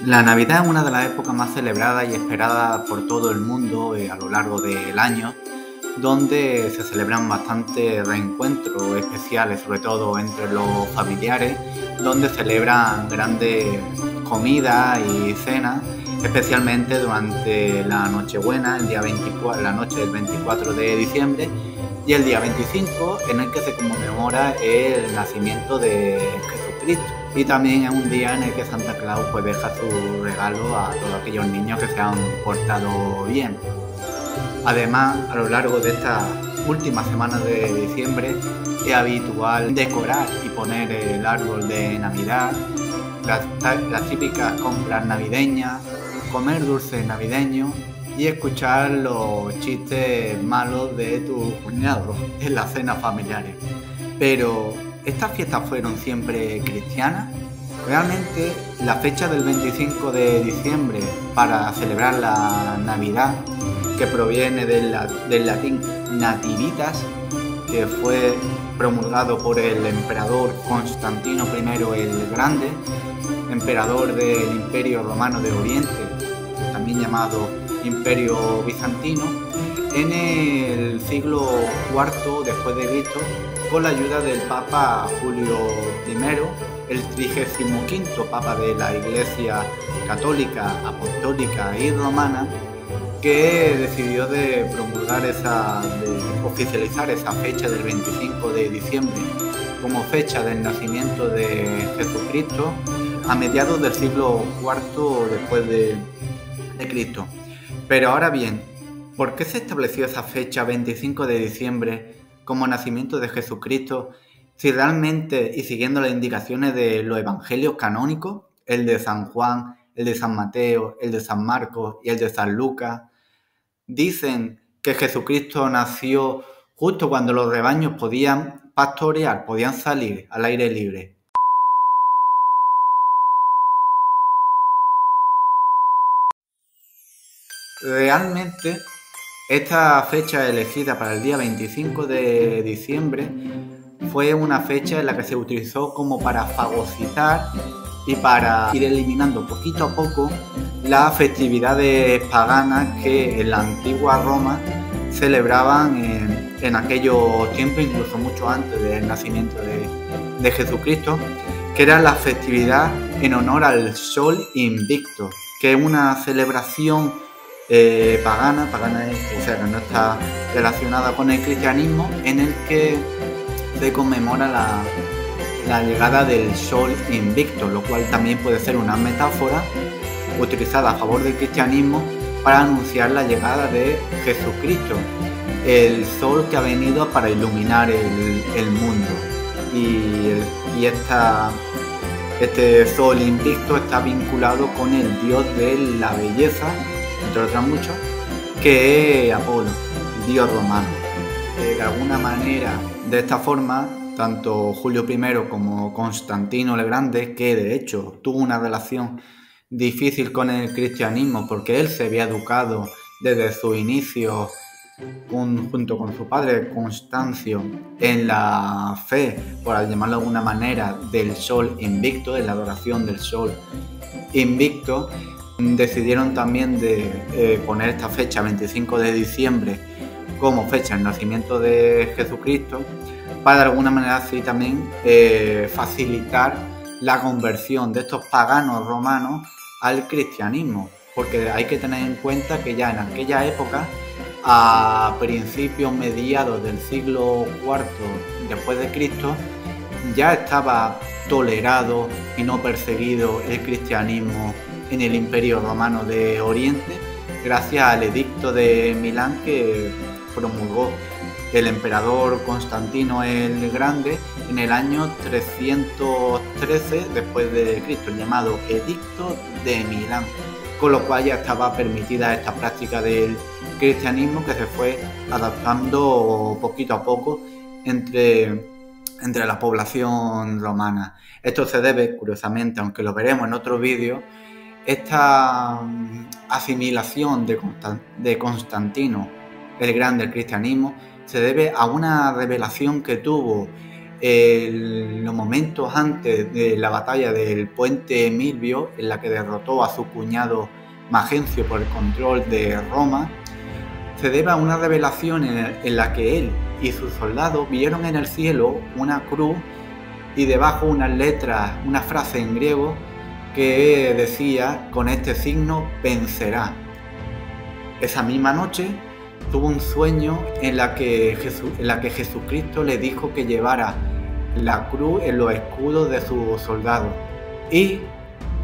La Navidad es una de las épocas más celebradas y esperadas por todo el mundo a lo largo del año, donde se celebran bastantes reencuentros especiales, sobre todo entre los familiares, donde celebran grandes comidas y cenas, especialmente durante la Nochebuena, el día 24, la noche del 24 de diciembre, y el día 25, en el que se conmemora el nacimiento de Jesucristo. Y también es un día en el que Santa Claus pues deja su regalo a todos aquellos niños que se han portado bien. Además, a lo largo de estas últimas semanas de diciembre es habitual decorar y poner el árbol de Navidad, las típicas compras navideñas, comer dulces navideños y escuchar los chistes malos de tus cuñados en las cenas familiares. Pero, ¿estas fiestas fueron siempre cristianas? Realmente, la fecha del 25 de diciembre para celebrar la Navidad, que proviene del latín nativitas, que fue promulgado por el emperador Constantino I el Grande, emperador del Imperio Romano de Oriente, también llamado Imperio Bizantino, en el siglo IV después de Cristo, con la ayuda del Papa Julio I, el 35º Papa de la Iglesia Católica, Apostólica y Romana, que decidió de oficializar esa fecha del 25 de diciembre como fecha del nacimiento de Jesucristo a mediados del siglo IV después de Cristo. Pero ahora bien, ¿por qué se estableció esa fecha 25 de diciembre como nacimiento de Jesucristo si realmente, y siguiendo las indicaciones de los evangelios canónicos, el de San Juan, el de San Mateo, el de San Marcos y el de San Lucas, dicen que Jesucristo nació justo cuando los rebaños podían pastorear, podían salir al aire libre? Realmente, esta fecha elegida para el día 25 de diciembre fue una fecha en la que se utilizó como para fagocitar y para ir eliminando poquito a poco las festividades paganas que en la antigua Roma celebraban en aquellos tiempos, incluso mucho antes del nacimiento de Jesucristo, que era la festividad en honor al Sol Invicto, que es una celebración pagana, o sea, que no está relacionada con el cristianismo, en el que se conmemora la llegada del Sol Invicto, lo cual también puede ser una metáfora utilizada a favor del cristianismo para anunciar la llegada de Jesucristo, el sol que ha venido para iluminar el mundo. Y este Sol Invicto está vinculado con el dios de la belleza, entre otras muchas, que es Apolo, el dios romano. De alguna manera, de esta forma, tanto Julio I como Constantino el Grande, que de hecho tuvo una relación difícil con el cristianismo porque él se había educado desde su inicio junto con su padre Constancio en la fe, por llamarlo de alguna manera, del Sol Invicto, en la adoración del Sol Invicto, decidieron también de poner esta fecha 25 de diciembre como fecha del nacimiento de Jesucristo para de alguna manera así también facilitar la conversión de estos paganos romanos al cristianismo, porque hay que tener en cuenta que ya en aquella época, a principios mediados del siglo IV después de Cristo, ya estaba tolerado y no perseguido el cristianismo en el Imperio Romano de Oriente, gracias al edicto de Milán que promulgó el emperador Constantino el Grande en el año 313 después de Cristo, el llamado Edicto de Milán, con lo cual ya estaba permitida esta práctica del cristianismo que se fue adaptando poquito a poco entre la población romana. Esto se debe, curiosamente, aunque lo veremos en otro vídeo, esta asimilación de Constantino el Grande al cristianismo se debe a una revelación que tuvo en los momentos antes de la batalla del puente Milvio, en la que derrotó a su cuñado Magencio por el control de Roma, se debe a una revelación en la que él y sus soldados vieron en el cielo una cruz y debajo unas letras, una frase en griego que decía: con este signo vencerá. Esa misma noche tuvo un sueño en la que Jesucristo le dijo que llevara la cruz en los escudos de sus soldados. Y,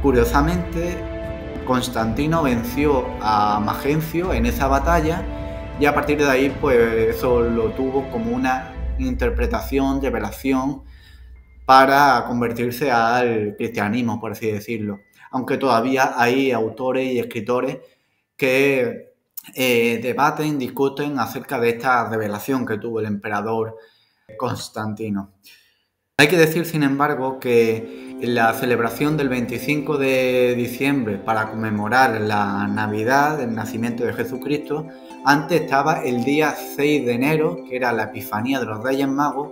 curiosamente, Constantino venció a Magencio en esa batalla, y a partir de ahí pues eso lo tuvo como una interpretación, revelación, para convertirse al cristianismo, por así decirlo. Aunque todavía hay autores y escritores que debaten, discuten acerca de esta revelación que tuvo el emperador Constantino. Hay que decir, sin embargo, que la celebración del 25 de diciembre para conmemorar la Navidad, el nacimiento de Jesucristo, antes estaba el día 6 de enero, que era la Epifanía de los Reyes Magos,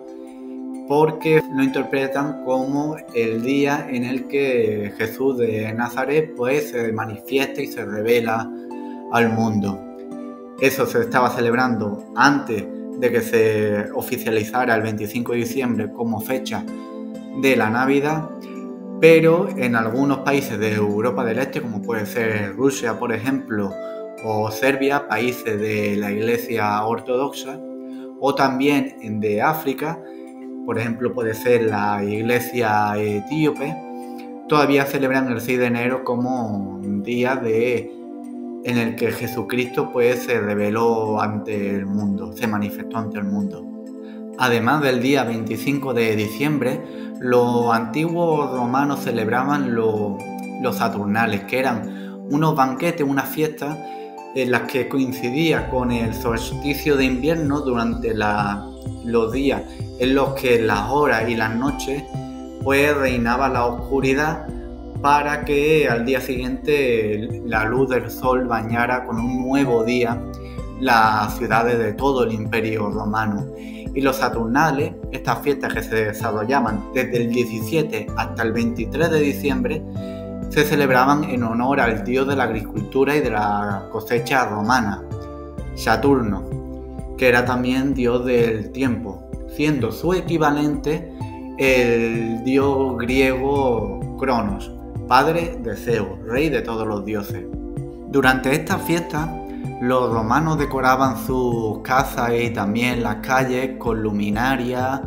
porque lo interpretan como el día en el que Jesús de Nazaret pues se manifiesta y se revela al mundo. Eso se estaba celebrando antes de que se oficializara el 25 de diciembre como fecha de la Navidad, pero en algunos países de Europa del Este, como puede ser Rusia, por ejemplo, o Serbia, países de la Iglesia Ortodoxa, o también de África, por ejemplo puede ser la Iglesia Etíope, todavía celebran el 6 de enero como un día en el que Jesucristo pues se reveló ante el mundo, se manifestó ante el mundo. Además del día 25 de diciembre, los antiguos romanos celebraban los Saturnales, que eran unos banquetes, unas fiestas en las que coincidía con el solsticio de invierno durante los días en los que las horas y las noches pues reinaba la oscuridad, para que al día siguiente la luz del sol bañara con un nuevo día las ciudades de todo el Imperio Romano. Y los Saturnales, estas fiestas que se desarrollaban desde el 17 hasta el 23 de diciembre, se celebraban en honor al dios de la agricultura y de la cosecha romana, Saturno, que era también dios del tiempo, siendo su equivalente el dios griego Cronos, padre de Zeus, rey de todos los dioses. Durante estas fiestas, los romanos decoraban sus casas y también las calles con luminarias,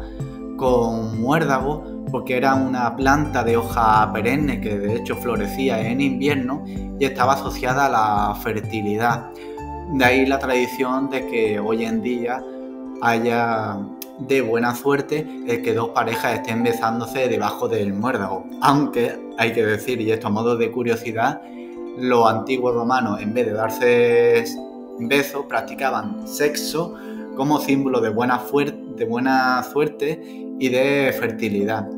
con muérdagos, porque era una planta de hoja perenne que de hecho florecía en invierno y estaba asociada a la fertilidad. De ahí la tradición de que hoy en día haya de buena suerte el que dos parejas estén besándose debajo del muérdago. Aunque hay que decir, y esto a modo de curiosidad, los antiguos romanos, en vez de darse besos, practicaban sexo como símbolo de buena suerte y de fertilidad.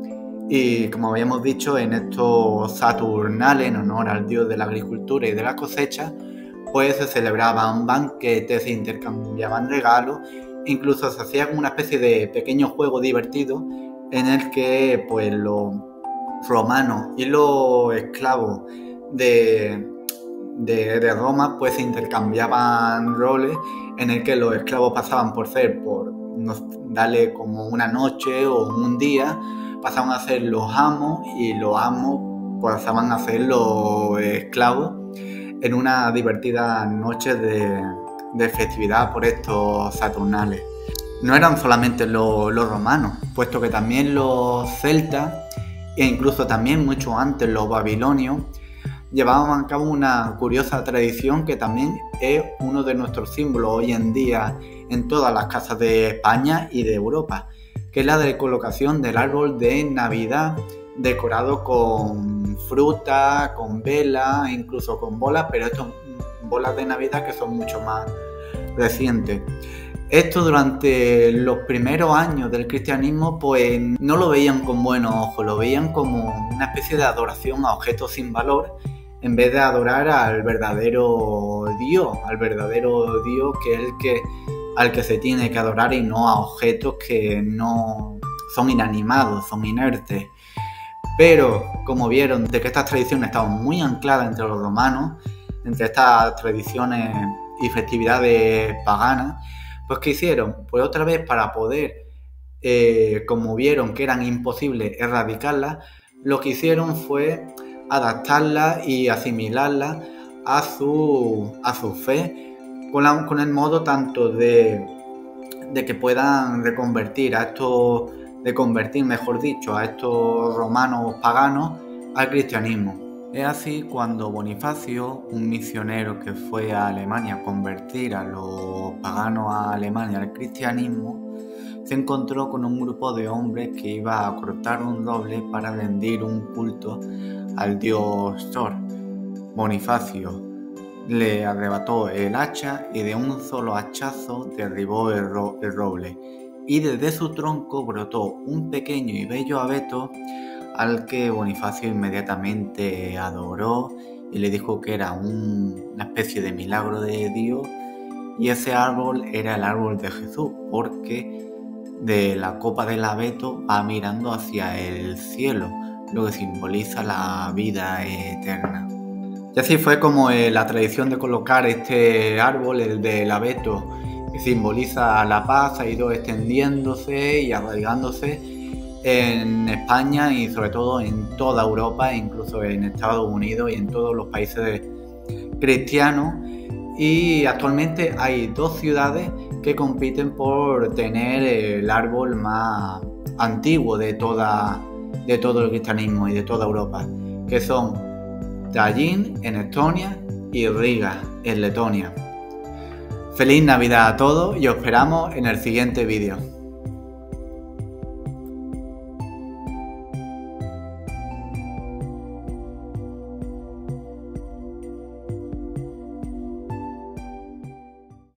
Y como habíamos dicho, en estos Saturnales, en honor al dios de la agricultura y de la cosecha, pues se celebraban banquetes, se intercambiaban regalos, incluso se hacía como una especie de pequeño juego divertido en el que pues los romanos y los esclavos de Roma pues se intercambiaban roles, en el que los esclavos pasaban por darle como una noche o un día, pasaban a ser los amos, y los amos pasaban a ser los esclavos en una divertida noche de festividad por estos Saturnales. No eran solamente los romanos, puesto que también los celtas e incluso también mucho antes los babilonios llevaban a cabo una curiosa tradición que también es uno de nuestros símbolos hoy en día en todas las casas de España y de Europa, que es la de colocación del árbol de Navidad decorado con fruta, con velas, incluso con bolas, pero estas bolas de Navidad que son mucho más recientes. Esto durante los primeros años del cristianismo pues no lo veían con buenos ojos, lo veían como una especie de adoración a objetos sin valor, en vez de adorar al verdadero Dios que es al que se tiene que adorar, y no a objetos que no son inanimados, son inertes. Pero como vieron de que estas tradiciones estaban muy ancladas entre los romanos, entre estas tradiciones y festividades paganas, pues ¿qué hicieron? Pues otra vez para poder, como vieron que eran imposibles erradicarlas, lo que hicieron fue adaptarlas y asimilarlas a su fe, con el modo tanto de que puedan reconvertir a estos, de convertir, mejor dicho, a estos romanos paganos al cristianismo. Es así cuando Bonifacio, un misionero que fue a Alemania a convertir a los paganos a Alemania al cristianismo, se encontró con un grupo de hombres que iba a cortar un roble para rendir un culto al dios Thor. Bonifacio le arrebató el hacha y de un solo hachazo derribó el roble, y desde su tronco brotó un pequeño y bello abeto al que Bonifacio inmediatamente adoró y le dijo que era una especie de milagro de Dios, y ese árbol era el árbol de Jesús, porque de la copa del abeto va mirando hacia el cielo, lo que simboliza la vida eterna. Y así fue como la tradición de colocar este árbol, el del abeto, que simboliza la paz, ha ido extendiéndose y arraigándose en España y sobre todo en toda Europa, incluso en Estados Unidos y en todos los países cristianos. Y actualmente hay 2 ciudades que compiten por tener el árbol más antiguo de todo el cristianismo y de toda Europa, que son Tallin en Estonia y Riga en Letonia. Feliz Navidad a todos y os esperamos en el siguiente vídeo.